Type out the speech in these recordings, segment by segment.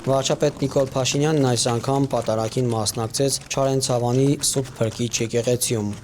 Վարչապետ Նիկոլ Փաշինյանն այս անգամ պատարագին մասնակցեց Չարենցավանի Սուրբ Փրկիչ եկեղեցիում։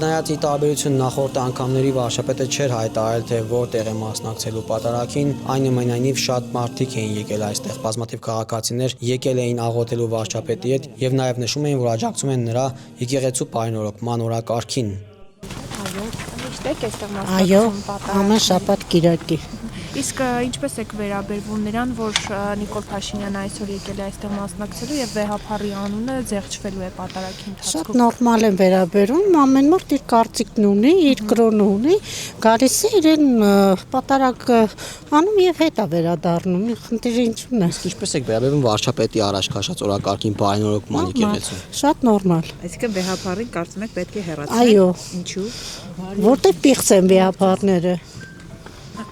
Չնայած ի տարբերություն նախորդ անգամների վարչապետը չէր հայտարարել, թե որտեղ է մասնակցելու պատարագին, այնուամենայնիվ շատ մարդիկ էին եկել այստեղ, բազմաթիվ քաղաքացիներ եկել էին աղոթելու վարչապետի հետ եւ նաեւ նշում էին, որ աջակցում են նրա եկեղեցու պայմանավորման օրակարգին։ Այո, ամեն շաբաթ կիրակի։ Իսկ ինչպես եք վերաբերվում նրան, որ Նիկոլ Փաշինյանը այսօր եկել է այստեղ մասնակցելու եւ վեհափառի անունը զեղչվելու է պատարագի ընթացքում։ Շատ նորմալ են վերաբերում, ամեն մարդ իր կարծիքն ունի, իր կրոնը ունի, գալիս է իրեն պատարագ անում եւ հետա վերադառնում։ Խնդիրը ինչու՞ն է։ Իսկ ինչպես եք վերաբերվում վարչապետի առաջ քաշած օրակարգին պայմանավորման եկեղեցու։ Շատ նորմալ։ Այսինքն վեհափառին կարծում եք պետք է հեռացնել։ Այո։ Ինչու՞։ Որտեղ պիղծ են վեհափառները։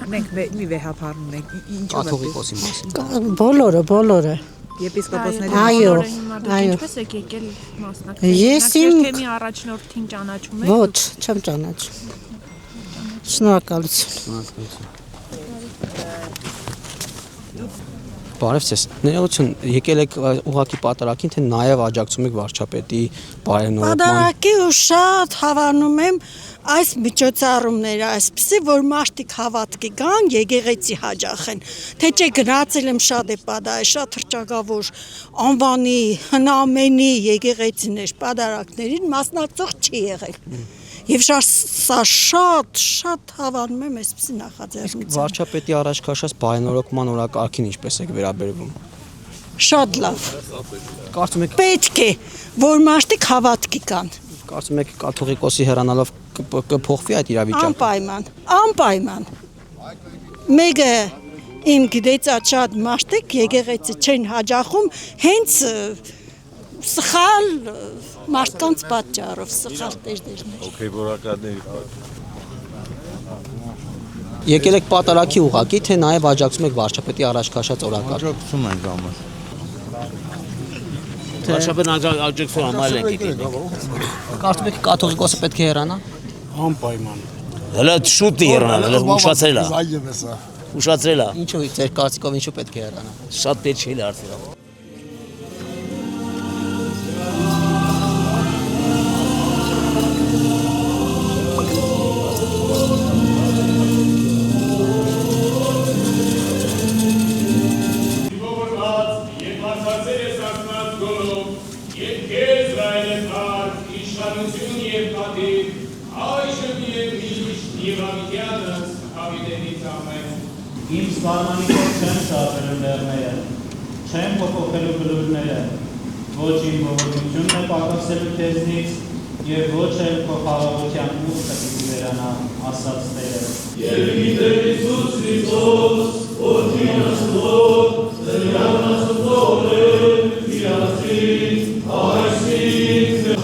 Մենք մի վեհափառ ունենք։ Ինչու՞ով է։ Կաթողիկոսի մասին։ Բոլորը։ Եպիսկոպոսների Այո։ Ինչպես եք եկել մասնակցել։ Ես իմ թեմի առաջնորդին ճանաչում եք։ Ոչ, չեմ ճանաչում։ Շնորհակալություն։ Բարև ձեզ։ Ներողություն, եկել եք ուղղակի պատարագին, թե նաև աջակցում եք վարչապետի բարենորոգման։ Պատարագի ու շատ հավանում եմ այս միջոցառումները, այսպեսի, որ մարդիկ հավատքի գան, եկեղեցի հաջախեն։ Թե չէ գնացել եմ շատ է պադայ, շատ հրճագավոր անվանի, հնամենի եկեղեցիներ, պատարագներին մասնակցող չի եղել։ Եվ սա շատ հավանում եմ այսպեսի նախաձեռնության։ Վարչապետի առաջ քաշած բարենորոգման օրակարգին ինչպես եք վերաբերվում։ Շատ լավ։ Կարծում եք Պետք է, որ մարդիկ հավատքի կան։ Կարծում եք կաթողիկոսի հեռանալով կփոխվի այդ իրավիճակը։ Անպայման։ Մեկը իմ գիտեցած շատ մարդիկ եկեղեցի չեն հաջախում հենց սխալ մարդկանց պատճառով, սխալ տերդերներ։ Հոգևորականների Եկել եք պատարագի ուղղակի, թե նաև աջակցում եք վարչապետի առաջ քաշած օրակարգ։ աջակցում ենք ամեն։ Վարչապետն աջակցում համար ենք եկել։ Կարծում եք կաթողիկոսը պետք է հեռանա։ Անպայման։ Հələ շուտ է հեռանալ, հələ ուշացրել է։ Ուշացրել է։ Ինչու ձեր կարծիքով ինչու պետք է հեռանա։ Շատ պետք չէ արդյոք։ Իմ սպառմանիքով չեմ շարժելու լեռները, չեմ փոփոխելու բլուրները, ոչ իմ ողորմությունն է պակասելու քեզնից, և ոչ էլ քո խաղաղության ուխտը պիտի վերանա, ասաց Տերը։ Եվ գիտեր Հիսուս Քրիստոս, որ Քրիստոս, Տերյան Աստծոն է, Քրիստոս, այսինքն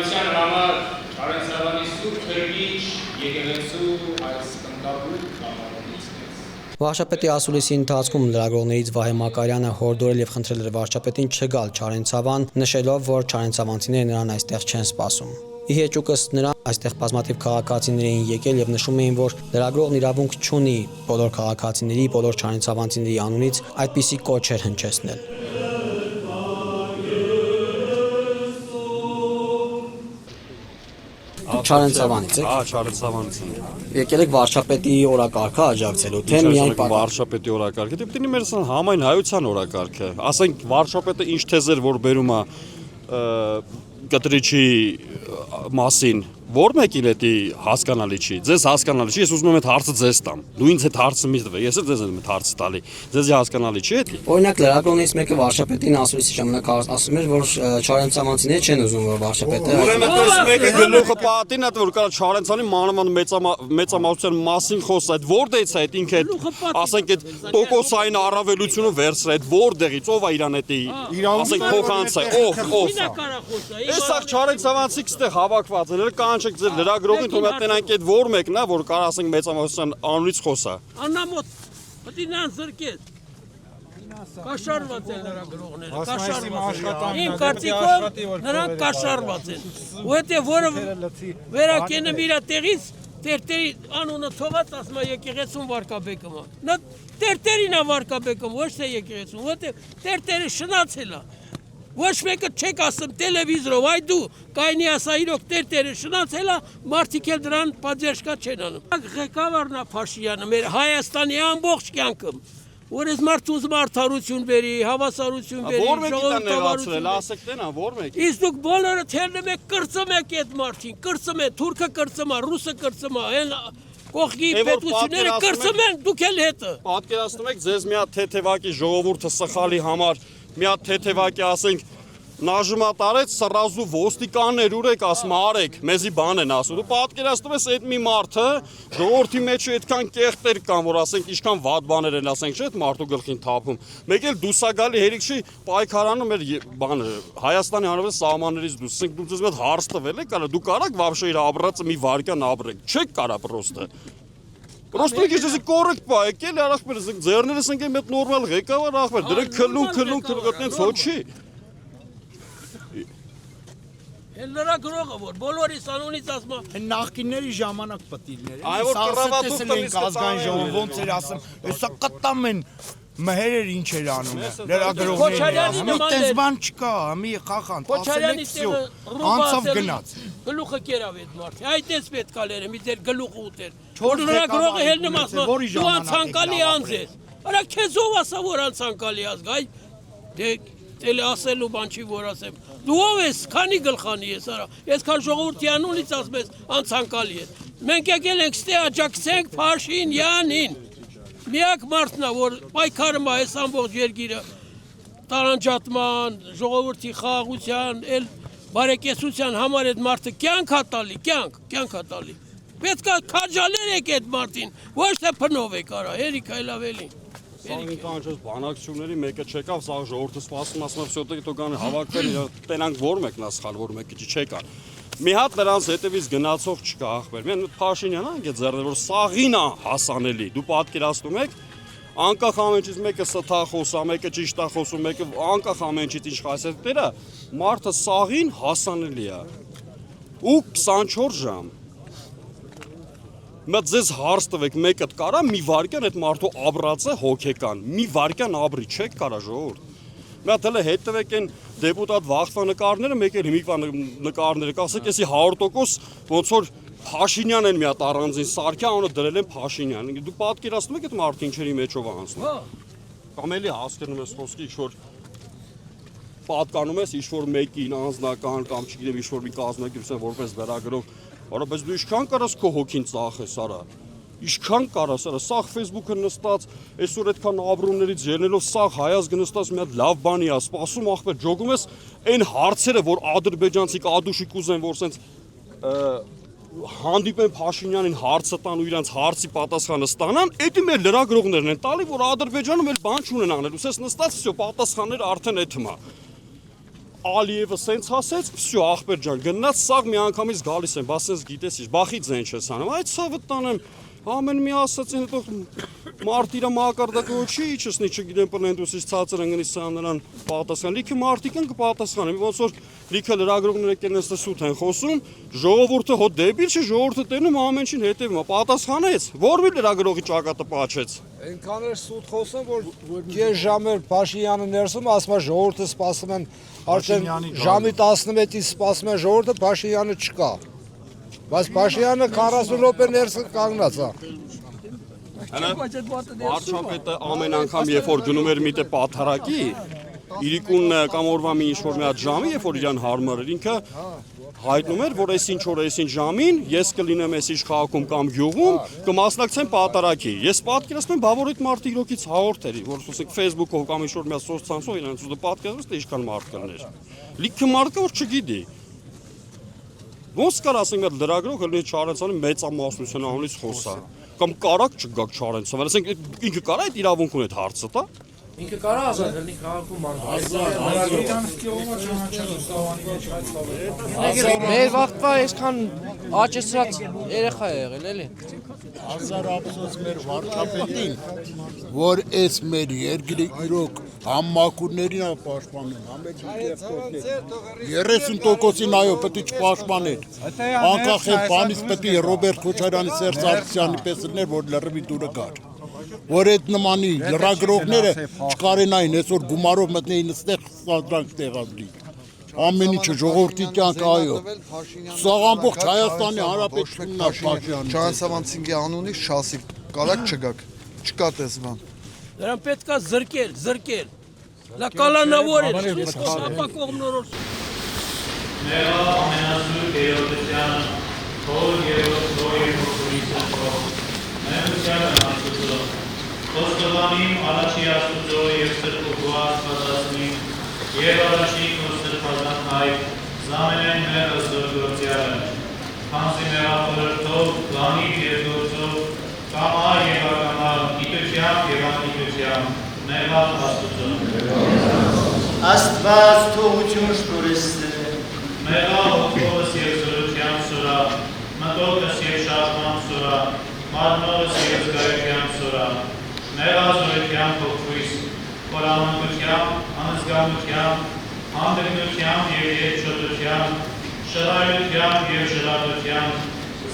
շինարարության համար Չարենցավանի Սուրբ Հրմիջ եկեղեցու այս կնդապուտ կամարներից մեծ։ Վարչապետի ասուլիսի ընթացքում լրագրողներից Վահե Մակարյանը հորդորել եւ խնդրել էր վարչապետին չգալ Չարենցավան, նշելով, որ չարենցավանցիները նրան այստեղ չեն սպասում։ Ի հեճուկս նրա այստեղ բազմաթիվ քաղաքացիներ էին եկել եւ նշում էին, որ լրագրողն իրավունք չունի բոլոր քաղաքացիների, բոլոր չարենցավանցիների անունից այդպիսի կոչեր հնչեցնել։ Չարենցավանից եք։ Չարենցավանից եմ։ Եկել եք վարչապետի օրակարգը աջակցելու, թե միայն վարչապետի օրակարգը, դե պիտի մեր համայն հայության օրակարգը։ Ասենք վարչապետը ինչ թեզեր որ բերում է կտրիչի մասին, որ մեկին էդի հասկանալի չի, ձեզ հասկանալի չի, ես ուզում եմ այդ հարցը ձեզ տամ, դու ինձ այդ հարցը մի տվեք, ես էլ ձեզ եմ այդ հարցը տալի, ձեզ հասկանալի չի էդի։ Օրինակ լրագրողներից մեկը վարչապետին ասուլիսի ժամանակ ասում էր, որ չարենցավանցիները չեն ուզում, որ վարչապետը Ուրեմն դες մեկը գլուխը պատին է, որ կարա Չարենցանի մանավանդ մեծամասնության մասին խոսա, այդ որտեղից է այդ ինքը ասենք այդ տոկոսային առավելությունը վերցրել, այդ որտեղից ով է իրան էդի ասենք փոխանցը, ով։ Այս Չարենցավանցիք ստեղ հավաքված են, կանչեք ձեր լրագրողին, թող մտնենք այդ որ մեկն է, որ կարող ասենք մեծամասնության անունից խոսա։ Անամոտ, պետք է նրան զրկես։ Կաշառված են լրագրողները, կաշառված։ Իմ կարծիքով նրանք կաշառված են։ Որտեղ որը վերակենում իր տեղից, տերտերի անունը թողած ասում է եկեղեցուն վարկաբեկում է։ Նա տերտերին է վարկաբեկում, ոչ թե եկեղեցուն, որտեղ տերտերը շնացել է։ Ոչ մեկը չեք ասում տելևիզորով, այ դու կայնի ասա իրոք տերտերը շնացել է, մարդիկ էլ դրան պատժեշկա չեն անում։ Ղեկավարն է Փաշինյանը, մեր Հայաստանի ամբողջ կյանքում, որ այս մարդը ուզում արդարություն բերի, հավասարություն բերի, ժողովրդավարություն, ասեք տենա, որ մեկի։ Իսկ դուք բոլորը թերնում եք, կրծում եք այդ մարդին, կրծում եք, թուրքը կրծում է, ռուսը կրծում է, այն կողքի պետությունները կրծում են, դուք էլ հետը։ Պատկերացնում եք ձեզ մի հատ թեթևակի ժողովուրդը սխալի համար մի հատ թեթևակի ասենք նաժմա տարեց սրազու ոստիկաններ ուրեք ասում արեք մեզի բան են ասում դու պատկերացնում ես այդ մի մարդը ժողովրդի մեջ այդքան կեղտեր կան որ ասենք ինչքան վատ բաներ են ասենք չէ՞ այդ մարդու գլխին թափում մեկ էլ դուսագալի հերիք չի պայքարանում էր բանը Հայաստանի Հանրապետության սահմաններից դուրս ասենք դու ձեզ հետ հարց տվել եք կարա դու կարաք вообще իր աբրածը մի վարկյան ապրեք չեք կարա պրոստը Просто если коррект по, եկել արախմեր, ձեռներս ընկեմ այդ նորմալ ղեկավար ախմեր, դրանք քլուն այդտենց ոչի։ Լրագրողը որ բոլորիս անունից ասում է նախկինների ժամանակ պատիլներ։ Այ որ կռավատով տնից ազգային ժողով ոնց էր ասում, հեսա կտամ են մհերեր ինչ էր անում լրագրողները։ Մի տեսբան չկա, մի խախանդ, Քոչարյանի տեղը անցավ գնաց։ Գլուխը կերավ այդ մարդի։ Այդպես պետք է լերը, մի ձեր գլուխը ուտեր։ Որ լրագրողը հելնում ասում, դու անցանկալի անձ ես։ Արա քեզ ով ասա որ անցանկալի ազգ, այ դե Տելե ասելու բան չի որ ասեմ։ Դու ով ես, քանի գլխանի ես, արա։ Այսքան ժողովրդի անունից ասում ես անցանկալի ես։ Մենք եկել ենք ստե աջակցենք Փաշինյանին։ Միակ մարդն է, որ պայքարում է այս ամբողջ երկիրը տարանջատման, ժողովրդի խաղաղության, էլ բարեկեցության համար այդ մարդը կյանք է տալի, կյանք է տալի։ Պետք է քաջալեր եք այդ մարդին, ոչ թե փնով եք արա, հերիք այլ ավելին։ Սաղին կանչեց բանակցությունների մեկը չեկավ, սաղ ժողովուրդը սպասում ասում վсё-таки то կան հավաքվել, տենանք որ մեկն է սխալ, որ մեկը չեկա։ Մի հատ նրանց հետևից գնացող չկա ախպեր։ Մեն Փաշինյանն անգե ձեռներ որ սաղին է հասանելի։ Դու պատկերացնում եք անկախ ամենից մեկը ստա խոսա, մեկը ճիշտ է խոսում, մեկը անկախ ամենից ինչ խասետները, մարդը սաղին հասանելի է։ Ու 24 ժամ Մտ ձեզ հարց տվեք մեկը կարա մի վարկյան այդ մարդու աբրածը հոգեկան, մի վարկյան աբրի չեք կարա ժողովուրդ։ Մի հատ հələ հետևեք են դեպուտատ Վախտվա նկարները, մեկ էլ հիմիկվա նկարները, կասեք էսի 100% ոնց որ Փաշինյան են մի հատ առանձին սարքի անունը դրել են Փաշինյան։ Դու պատկերացնում եք այդ մարդը ինչերի մեջով է անցնում։ Կամ էլի հասկանում ես խոսքի ինչ-որ պատկանում ես ինչ-որ մեկին անձնական կամ չգիտեմ ինչ-որ մի կազմակերպություն որպես լրագրող Արա, բայց դու ինչքան կարաս քո հոգին ծախես, արա։ Ինչքան կարաս, արա, սաղ Facebook-ը նստած, այսօր այդքան ապրումներից ելնելով սաղ հայազգ նստած մի հատ լավ բանի է, սպասում ախպեր, ջոգում ես այն հարցերը, որ ադրբեջանցիք ադուշիկ ուզեն, որ սենց հանդիպեն Փաշինյանին հարցը տան ու իրանց հարցի պատասխանը ստանան, էդի մեր լրագրողներն են տալի, որ Ադրբեջանում էլ բան չունեն անելու, սենց նստած վсё պատասխանները արդեն էթմա։ Ալիևը սենց ասեց, всё ախպեր ջան, գնաց սաղ մի անգամից գալիս եմ, բա սենց գիտես ինչ, բախի ձեն չես անում, այդ սա վտանեմ, ամեն մի ասած են հետո մարտիրա մակարդակը չի իջեցնի, չգիտեմ պլենտուսից ցածր ընկնի սա նրան պատասխան, լիքը մարտիկ են կպատասխանեն, ոնց որ լիքը լրագրողները եկել են սուտ են խոսում, ժողովուրդը հո դեբիլ չէ, ժողովուրդը տենում ամեն ինչին հետևում է, պատասխանեց, որ մի լրագրողի ճակատը պաչեց։ Այնքան էր սուտ խոսում, որ կես ժամ էր Փաշինյանը ներսում, ասում է ժողովուրդը սպասում են, արդեն ժամի 11-ից սպասում են ժողովուրդը, Փաշինյանը չկա։ Բայց Փաշինյանը 40 րոպե ներս կանգնած է։ Վարչապետը ամեն անգամ երբ որ գնում էր միտը պաթարակի, իրիկուն կամ օրվա մի ինչ-որ մի հատ ժամի, երբ որ իրան հարմար էր, ինքը հայտնում էր, որ այս ինչ օր այս ինչ ժամին ես կլինեմ այս ինչ քաղաքում կամ գյուղում, կմասնակցեմ պատարակի։ Ես պատկերացնում եմ, բա որ այդ մարդը իրոքից հաղորդ էր, որ ասենք Facebook-ով կամ ինչ-որ մի սոցցանցով իրենց ուզում պատկերացնում, թե ինչքան մարդ կներ։ Լիքը մարդ կա, որ չգիտի։ Ոնց կար ասենք այդ լրագրող հենց Չարենցյանը մեծամասնության անունից խոսա, կամ կարակ չգաք Չարենցյանը, ասենք ինքը կարա այդ իրավունք ունի այդ հարցը տա։ Ինքը կարա ազատ լինի քաղաքում Մեր վաղտվա այսքան աճեցրած երեխա է եղել, էլի։ Հազար ափսոս մեր վարչապետին, որ այս մեր երկրի իրոք համակուրներին է պաշտպանում, համեցույցերին 30%-ին այո պետք է չպաշտպաներ։ Անկախ է բանից պետք է Ռոբերտ Քոչարյանի, Սերժ Սարգսյանի պես լիներ, որ լրիվ դուրը գար։ Որ այդ նմանի լրագրողները չկարենային այսօր գումարով մտնեին այստեղ սադրանք տեղադրի։ Ամեն ինչը ժողովրդի կյանքը այո։ Սա ամբողջ Հայաստանի Հանրապետությունն է Փաշինյանը։ Չանցավանցինգի անունից շասի կարակ չգաք։ Չկա տեսման։ Նրան պետք է զրկել։ Դա կալանավոր է, ապակող նորոշ։ Նեղա ամենասուրբ երոտության, թող երոտ նոյր հոգուրիցնով, նեղության անաստուծո, խոստովանիմ առաջի աստուծո և սրկուգու աստվածասնիմ, և առաջի քո սրբազան հայր, զամենեն մեր ըստորգործյալը, քանզի մեղախորհրդով, լանիվ և գործով, կամա և ակամա, գիտությամբ և անգիտությամբ, նեղա աստուծո։ Աստված թողություն շնորհեցնե։ Մեղա հոգովս և զորությամբ սորա, մտոքս և շարժմամբ սորա, մարմնովս և զգայությամբ սորա, մեղա զորությամբ հոգվույս, խորամանկությամբ, անզգամությամբ, հանդգնությամբ և երջոտությամբ, շռայլությամբ և ժլատությամբ,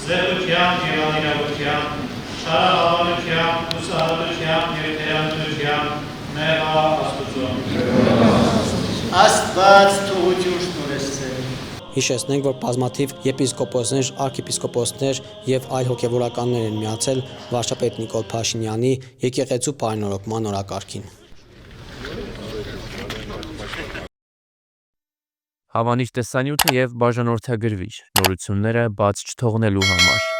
զեղությամբ և անիրավությամբ, շարահավանությամբ, հուսահատությամբ և թերանությամբ, մեղա Աստուծո։ Աստված թողություն շնորհեցնե։ Հիշեցնենք, որ բազմաթիվ եպիսկոպոսներ, արքեպիսկոպոսներ եւ այլ հոգեվորականներ են միացել վարչապետ Նիկոլ Փաշինյանի եկեղեցու պայմանավորման օրակարգին։ Հավանիր տեսանյութը եւ բաժանորդագրվիր նորությունները բաց չթողնելու համար։